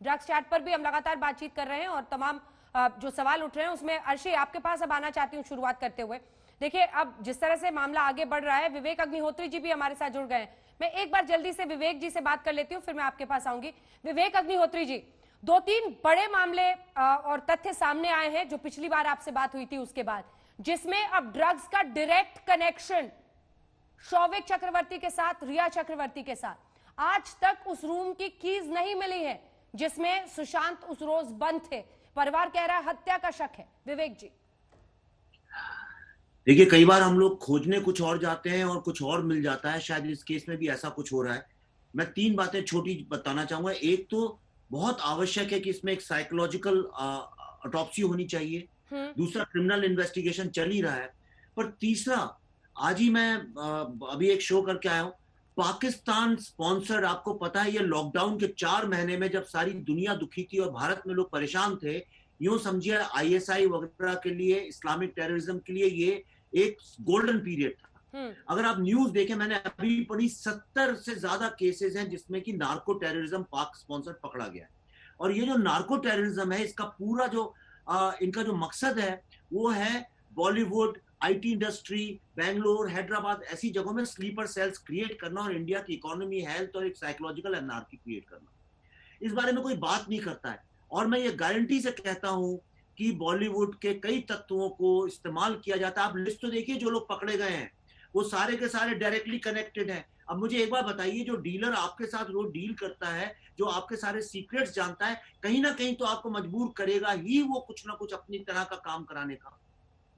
Drugs chat पर भी हम लगातार बातचीत कर रहे हैं और तमाम जो सवाल उठ रहे हैं उसमें अर्शी आपके पास अब आना चाहती हूँ शुरुआत करते हुए। देखिए, अब जिस तरह से मामला आगे बढ़ रहा है, विवेक अग्निहोत्री जी भी हमारे साथ जुड़ गए हैं। मैं एक बार जल्दी से विवेक जी से बात कर लेती हूँ, फिर मैं आपके पास आऊंगी। विवेक अग्निहोत्री जी, 2-3 बड़े मामले और तथ्य सामने आए हैं जो पिछली बार आपसे बात हुई थी उसके बाद, जिसमें अब ड्रग्स का डायरेक्ट कनेक्शन शौविक चक्रवर्ती के साथ, रिया चक्रवर्ती के साथ। आज तक उस रूम की कीज नहीं मिली है जिसमें सुशांत उस रोज बंद थे। परिवार कह रहा है हत्या का शक है। विवेक जी, देखिए, कई बार हम लोग खोजने कुछ और जाते हैं और कुछ और मिल जाता है। शायद इस केस में भी ऐसा कुछ हो रहा है। मैं 3 बातें छोटी बताना चाहूंगा। एक तो बहुत आवश्यक है कि इसमें एक साइकोलॉजिकल ऑटोप्सी होनी चाहिए। दूसरा, क्रिमिनल इन्वेस्टिगेशन चल ही रहा है। पर तीसरा, आज ही मैं अभी एक शो करके आया हूं, पाकिस्तान स्पॉन्सर्ड, आपको पता है, ये लॉकडाउन के 4 महीने में जब सारी दुनिया दुखी थी और भारत में लोग परेशान थे, यूं समझिए आईएसआई वगैरह के लिए, इस्लामिक टेररिज्म के लिए ये एक गोल्डन पीरियड था। अगर आप न्यूज देखें, मैंने अभी पढ़ी 70 से ज्यादा केसेस हैं जिसमें कि नार्को टेररिज्म पाक स्पॉन्सर्ड पकड़ा गया है। और ये जो नार्को टेररिज्म है, इसका पूरा जो इनका जो मकसद है वो है बॉलीवुड, आईटी इंडस्ट्री, बेंगलोर, हैदराबाद, ऐसी जगहों में स्लीपर सेल्स क्रिएट करना और इंडिया की इकोनॉमी, हेल्थ और एक साइकोलॉजिकल एनार्की क्रिएट करना। इस बारे में कोई बात नहीं करता है। और मैं ये गारंटी से कहता हूं कि बॉलीवुड के कई तत्वों को इस्तेमाल किया जाता है। आप लिस्ट तो देखिए, जो लोग पकड़े गए हैं वो सारे के सारे डायरेक्टली कनेक्टेड हैं। अब मुझे एक बार बताइए, जो डीलर आपके साथ रोज डील करता है, जो आपके सारे सीक्रेट्स जानता है, कहीं ना कहीं तो आपको मजबूर करेगा ही वो कुछ ना कुछ अपनी तरह का काम कराने का।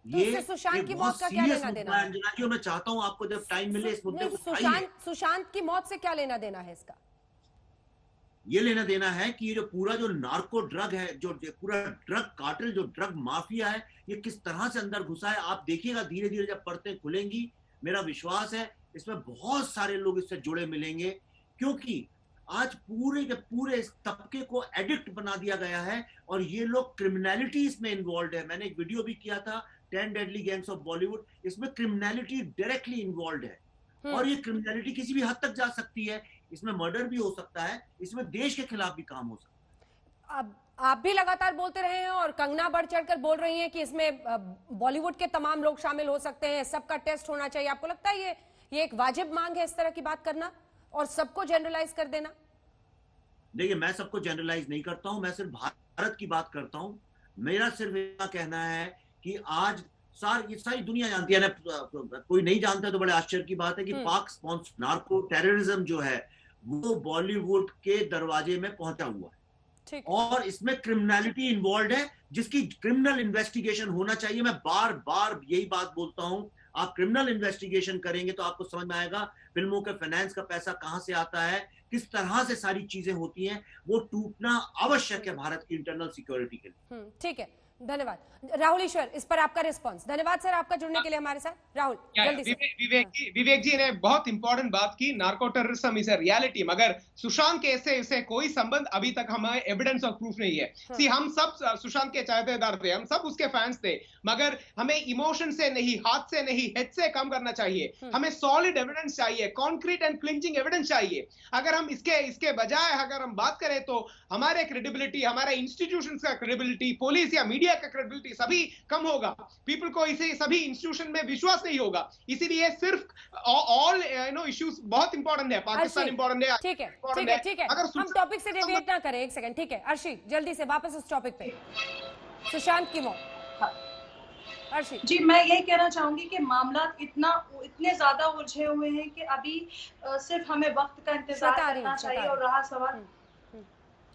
तो ये सुशांत की मौत का क्या लेना देना है? अंजना जी, मैं चाहता हूं आपको जब टाइम मिले इस मुद्दे को उठाइए। सुशांत की मौत से क्या लेना देना है इसका? ये लेना देना है कि ये जो पूरा जो नार्को ड्रग है, जो पूरा ड्रग कार्टेल, जो ड्रग माफिया है, ये किस तरह से अंदर घुसा है। आप देखिएगा धीरे धीरे जब परतें खुलेंगी, मेरा विश्वास है इसमें बहुत सारे लोग इससे जुड़े मिलेंगे। क्योंकि आज पूरे के पूरे इस तबके को एडिक्ट बना दिया गया है और ये लोग क्रिमिनलिटी इसमें इन्वॉल्व है। मैंने एक वीडियो भी किया था, 10 डेडली गैंग्स ऑफ बॉलीवुड। इसमें क्रिमिनलिटी डायरेक्टली इन्वॉल्व है और ये क्रिमिनलिटी किसी भी हद तक जा सकती है। इसमें मर्डर भी हो सकता है, इसमें देश के खिलाफ भी काम हो सकता है। अब आप भी लगातार बोलते रहे हैं और कंगना बढ़ चढ़कर बोल रही हैं कि इसमें बॉलीवुड के तमाम लोग शामिल हो सकते हैं, सबका टेस्ट होना चाहिए। आपको लगता है ये एक वाजिब मांग है इस तरह की बात करना और सबको जनरलाइज कर देना? देखिए, मैं सबको जनरलाइज नहीं करता हूं, मैं सिर्फ भारत की बात करता हूं। मेरा सिर्फ इतना कहना है कि आज ये सारी दुनिया जानती है ना, कोई नहीं जानता तो बड़े आश्चर्य की बात है कि पाक स्पॉन्सर्ड नार्को टेररिज्म जो है वो बॉलीवुड के दरवाजे में पहुंचा हुआ है और इसमें क्रिमिनलिटी इन्वॉल्व है जिसकी क्रिमिनल इन्वेस्टिगेशन होना चाहिए। मैं बार बार यही बात बोलता हूं, आप क्रिमिनल इन्वेस्टिगेशन करेंगे तो आपको समझ में आएगा फिल्मों के फाइनेंस का पैसा कहां से आता है, किस तरह से सारी चीजें होती हैं। वो टूटना आवश्यक है भारत की इंटरनल सिक्योरिटी के लिए। ठीक है, धन्यवाद। राहुल ईश्वर, इस पर आपका रिस्पांस। धन्यवाद सर आपका जुड़ने के लिए हमारे साथ। राहुल जल्दी से। विवेक जी ने बहुत इंपॉर्टेंट बात की, narco terrorism is a reality, मगर सुशांत के से कोई संबंध अभी तक हमें एविडेंस और प्रूफ नहीं है। सी, हम सब सुशांत के चाहतेदार थे, हम सब उसके फैंस थे, मगर हमें इमोशन से नहीं, हाथ से नहीं, हेड से काम करना चाहिए। हमें सॉलिड एविडेंस चाहिए, कॉन्क्रीट एंड क्लिंचिंग एविडेंस चाहिए। अगर हम इसके बजाय अगर हम बात करें तो हमारे क्रेडिबिलिटी, हमारे इंस्टीट्यूशंस का क्रेडिबिलिटी, पुलिस या मीडिया का क्रेडिबिलिटी सभी कम होगा। पीपल को इसे सभी इंस्टीट्यूशन में विश्वास नहीं होगा। इसीलिए सिर्फ ऑल इश्यूज बहुत इंपॉर्टेंट है, पाकिस्तान इंपॉर्टेंट है। ठीक है, ठीक है, ठीक है, हम टॉपिक से डेविएट ना करें। एक सेकंड, ठीक है अर्शी, जल्दी से वापस उस टॉपिक पे, सुशांत की मौत। अर्शी जी, मैं यही कहना चाहूंगी कि मामला इतने ज्यादा उलझे हुए हैं कि अभी सिर्फ हमें वक्त का इंतजार करना चाहिए। और रहा सवाल,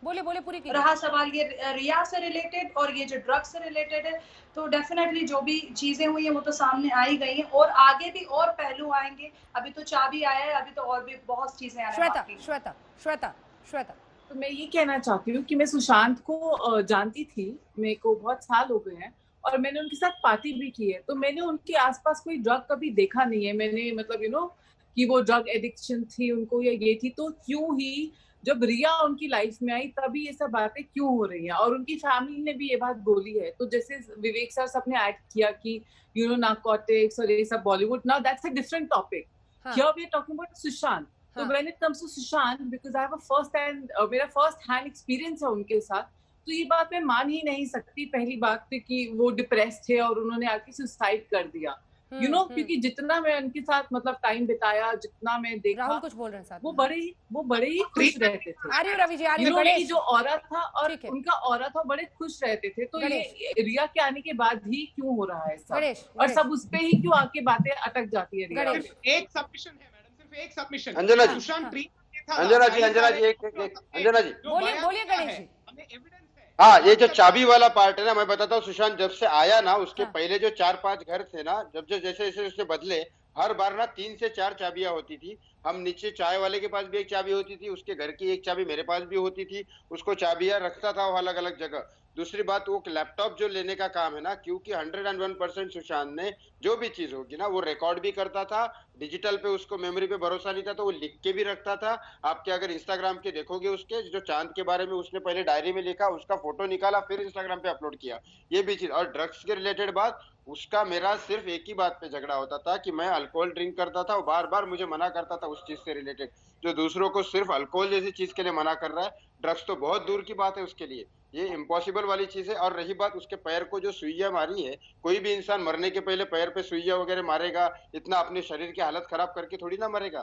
बोले पूरी कीजिए। रहा सवाल ये रिया से रिलेटेड और ये जो ड्रग्स से रिलेटेड है, तो डेफिनेटली जो भी चीजें हुई हैं वो तो सामने आ ही गई हैं और आगे भी और पहलू आएंगे। अभी तो चाबी आया है, अभी तो और भी बहुत चीजें आने बाकी हैं। श्वेता, तो मैं ये कहना चाहती हूँ कि मैं सुशांत को जानती थी, मेरे को बहुत साल हो गए हैं और मैंने उनके साथ पार्टी भी की है, तो मैंने उनके आसपास कोई ड्रग कभी देखा नहीं है। मैंने मतलब कि वो ड्रग एडिक्शन थी उनको या ये थी, तो क्यों ही जब रिया उनकी लाइफ में आई तभी ये सब बातें क्यों हो रही हैं। और उनकी फैमिली ने भी ये बात बोली है। तो जैसे विवेक सर सबने ऐड किया कि नार्कोटिक्स और ये सब Bollywood, now that's a different topic. Here we are talking about Sushant. तो when it comes to Sushant, because I have मेरा फर्स्ट हैंड एक्सपीरियंस है उनके साथ, तो ये बात मैं मान ही नहीं सकती। पहली बात थी कि वो डिप्रेस थे और उन्होंने आके सुसाइड कर दिया, यू नो, क्योंकि जितना मैं उनके साथ मतलब टाइम बिताया, जितना मैं देखा, राहुल कुछ बोल रहे हैं साथ वो बड़े ही खुश रहते थे। आ रही हो रवि जी, आ रही यू हो नो, ये गणेश। जो औरा था और ठीक है। उनका औरा था, बड़े खुश रहते थे। तो ये रिया के आने के बाद ही क्यों हो रहा है सब, गणेश, और गणेश। सब उस पे ही क्यों आके बातें अटक जाती है रिया गणेश। पे? सिर्फ एक सबमिशन है मैडम, सिर्फ एक सबमिशन। अंजना जी, सुशांत ट्रीट था, अंजना जी, चाइल्ड अंजना जी, एक अंजना जी, जो बोलिए, बयान बोलिए दिया गणेश है, जी। हमें एविडेंस है। हाँ, ये जो चाबी वाला पार्ट है ना, मैं बताता हूँ, सुशांत जब से आया ना, उसके हाँ। पहले जो 4-5 घर थे ना, जब जैसे जैसे उससे बदले, हर बार ना 3 से 4 चाबियां होती थी। हम नीचे चाय वाले के पास भी एक चाबी होती थी, उसके घर की एक चाबी मेरे पास भी होती थी, उसको चाबियां रखता था वो अलग अलग जगह। दूसरी बात, वो लैपटॉप जो लेने का काम है ना, क्योंकि 101% सुशांत ने जो भी चीज होगी ना, वो रिकॉर्ड भी करता था, डिजिटल पे उसको मेमोरी पे भरोसा नहीं था तो वो लिख के भी रखता था। आपके अगर इंस्टाग्राम के देखोगे, उसके जो चांद के बारे में उसने पहले डायरी में लिखा, उसका फोटो निकाला, फिर इंस्टाग्राम पे अपलोड किया, ये भी चीज। और ड्रग्स के रिलेटेड बात, उसका मेरा सिर्फ एक ही बात पे झगड़ा होता था कि मैं अल्कोहल ड्रिंक करता था, वो बार बार मुझे मना करता था उस चीज से रिलेटेड। जो दूसरों को सिर्फ अल्कोहल जैसी चीज के लिए मना कर रहा है, ड्रग्स तो बहुत दूर की बात है उसके लिए, ये इम्पॉसिबल वाली चीज है। और रही बात उसके पैर को जो सुइयां मारी है, कोई भी इंसान मरने के पहले पैर पे सुइयां वगैरह मारेगा, इतना अपने शरीर की हालत खराब करके थोड़ी ना मरेगा।